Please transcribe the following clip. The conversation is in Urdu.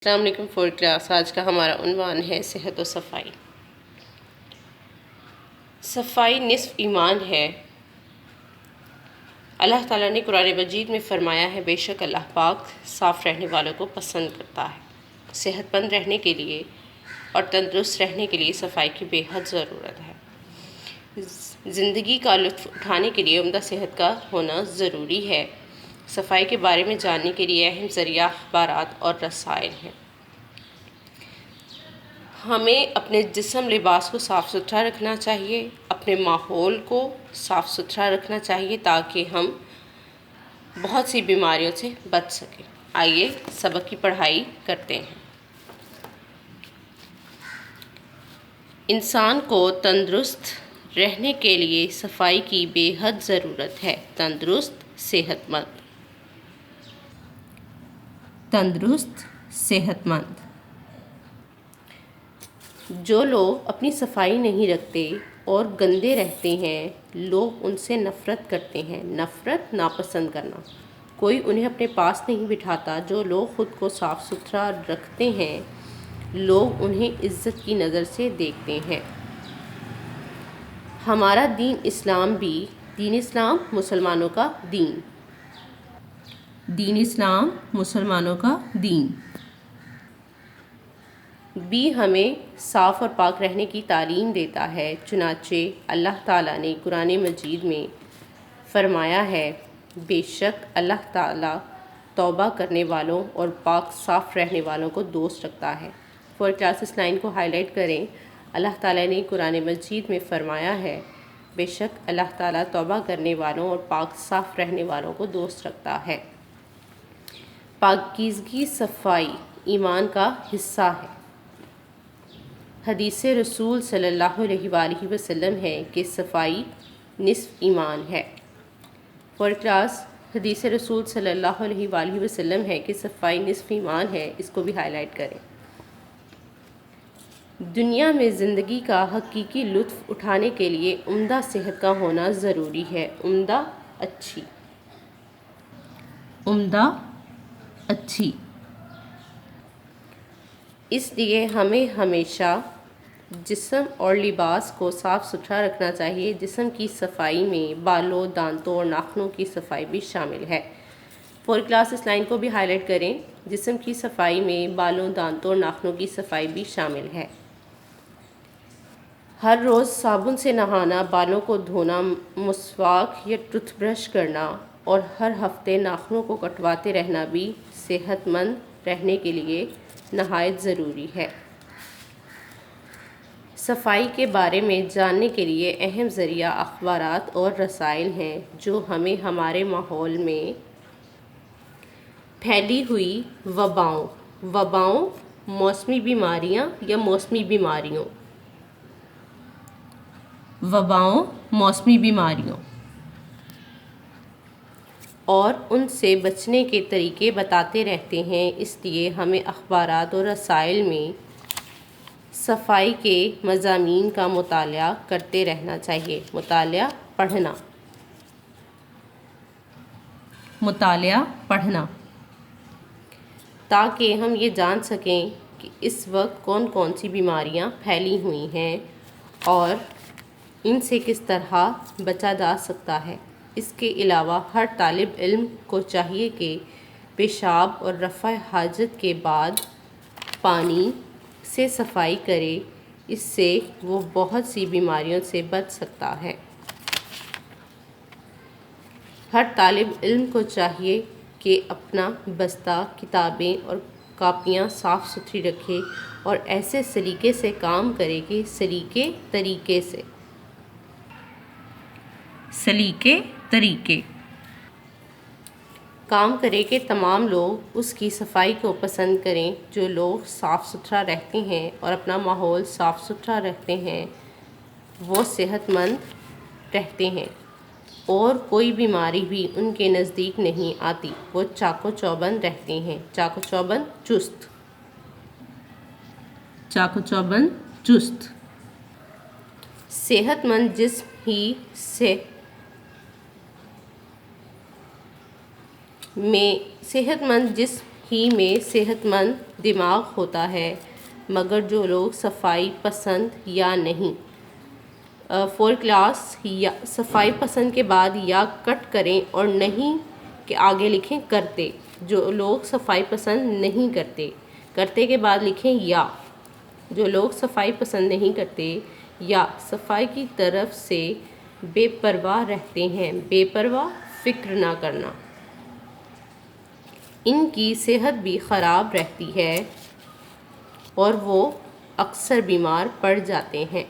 السلام علیکم فور کلاس۔ آج کا ہمارا عنوان ہے صحت و صفائی۔ صفائی نصف ایمان ہے۔ اللہ تعالیٰ نے قرآن مجید میں فرمایا ہے، بے شک اللہ پاک صاف رہنے والوں کو پسند کرتا ہے۔ صحت مند رہنے کے لیے اور تندرست رہنے کے لیے صفائی کی بے حد ضرورت ہے۔ زندگی کا لطف اٹھانے کے لیے عمدہ صحت کا ہونا ضروری ہے۔ صفائی کے بارے میں جاننے کے لیے اہم ذریعہ اخبارات اور رسائل ہیں۔ ہمیں اپنے جسم لباس کو صاف ستھرا رکھنا چاہیے، اپنے ماحول کو صاف ستھرا رکھنا چاہیے تاکہ ہم بہت سی بیماریوں سے بچ سکیں۔ آئیے سبق کی پڑھائی کرتے ہیں۔ انسان کو تندرست رہنے کے لیے صفائی کی بے حد ضرورت ہے۔ تندرست، صحت مند۔ تندرست، صحت مند۔ جو لوگ اپنی صفائی نہیں رکھتے اور گندے رہتے ہیں، لوگ ان سے نفرت کرتے ہیں۔ نفرت، ناپسند کرنا۔ کوئی انہیں اپنے پاس نہیں بٹھاتا۔ جو لوگ خود کو صاف ستھرا رکھتے ہیں، لوگ انہیں عزت کی نظر سے دیکھتے ہیں۔ ہمارا دین اسلام بھی، دین اسلام مسلمانوں کا دین، دین اسلام مسلمانوں کا دین بھی ہمیں صاف اور پاک رہنے کی تعلیم دیتا ہے۔ چنانچہ اللہ تعالیٰ نے قرآن مجید میں فرمایا ہے، بے شک اللہ تعالیٰ توبہ کرنے والوں اور پاک صاف رہنے والوں کو دوست رکھتا ہے۔ فور کلاس اس لائن کو ہائی لائٹ کریں۔ اللہ تعالیٰ نے قرآن مجید میں فرمایا ہے، بے شک اللہ تعالیٰ توبہ کرنے والوں اور پاک صاف رہنے والوں کو دوست رکھتا ہے۔ پاکیزگی، صفائی ایمان کا حصہ ہے۔ حدیث رسول صلی اللہ علیہ وآلہ وسلم ہے کہ صفائی نصف ایمان ہے۔ فور کلاس حدیث رسول صلی اللہ علیہ وآلہ وسلم ہے کہ صفائی نصف ایمان ہے، اس کو بھی ہائی لائٹ کریں۔ دنیا میں زندگی کا حقیقی لطف اٹھانے کے لیے عمدہ صحت کا ہونا ضروری ہے۔ عمدہ، اچھی۔ عمدہ، اچھی۔ اس لیے ہمیں ہمیشہ جسم اور لباس کو صاف ستھرا رکھنا چاہیے۔ جسم کی صفائی میں بالوں، دانتوں اور ناخنوں کی صفائی بھی شامل ہے۔ فور کلاس اس لائن کو بھی ہائی لائٹ کریں۔ جسم کی صفائی میں بالوں، دانتوں اور ناخنوں کی صفائی بھی شامل ہے۔ ہر روز صابن سے نہانا، بالوں کو دھونا، مسواک یا ٹوتھ برش کرنا اور ہر ہفتے ناخنوں کو کٹواتے رہنا بھی صحت مند رہنے کے لیے نہایت ضروری ہے۔ صفائی کے بارے میں جاننے کے لیے اہم ذریعہ اخبارات اور رسائل ہیں، جو ہمیں ہمارے ماحول میں پھیلی ہوئی وباؤں، موسمی بیماریاں یا موسمی بیماریوں، وباؤں، موسمی بیماریوں اور ان سے بچنے کے طریقے بتاتے رہتے ہیں۔ اس لیے ہمیں اخبارات اور رسائل میں صفائی کے مضامین کا مطالعہ کرتے رہنا چاہیے۔ مطالعہ پڑھنا تاکہ ہم یہ جان سکیں کہ اس وقت کون کون سی بیماریاں پھیلی ہوئی ہیں اور ان سے کس طرح بچا جا سکتا ہے۔ اس کے علاوہ ہر طالب علم کو چاہیے کہ پیشاب اور رفع حاجت کے بعد پانی سے صفائی کرے، اس سے وہ بہت سی بیماریوں سے بچ سکتا ہے۔ ہر طالب علم کو چاہیے کہ اپنا بستہ، کتابیں اور کاپیاں صاف ستھری رکھے اور ایسے سلیقے سے کام کرے کہ کام کرے کہ تمام لوگ اس کی صفائی کو پسند کریں۔ جو لوگ صاف ستھرا رہتے ہیں اور اپنا ماحول صاف ستھرا رکھتے ہیں، وہ صحت مند رہتے ہیں اور کوئی بیماری بھی ان کے نزدیک نہیں آتی۔ وہ چاق و چوبند رہتے ہیں۔ چاق و چوبند، چست۔ صحت مند جسم ہی میں صحت مند دماغ ہوتا ہے، مگر جو لوگ صفائی پسند یا نہیں، فور کلاس یا صفائی پسند کے بعد یا کٹ کریں اور نہیں کہ آگے لکھیں کرتے، جو لوگ صفائی پسند نہیں کرتے، کرتے کے بعد لکھیں یا، جو لوگ صفائی پسند نہیں کرتے یا صفائی کی طرف سے بے پرواہ رہتے ہیں، بے پرواہ فکر نہ کرنا، ان کی صحت بھی خراب رہتی ہے اور وہ اکثر بیمار پڑ جاتے ہیں۔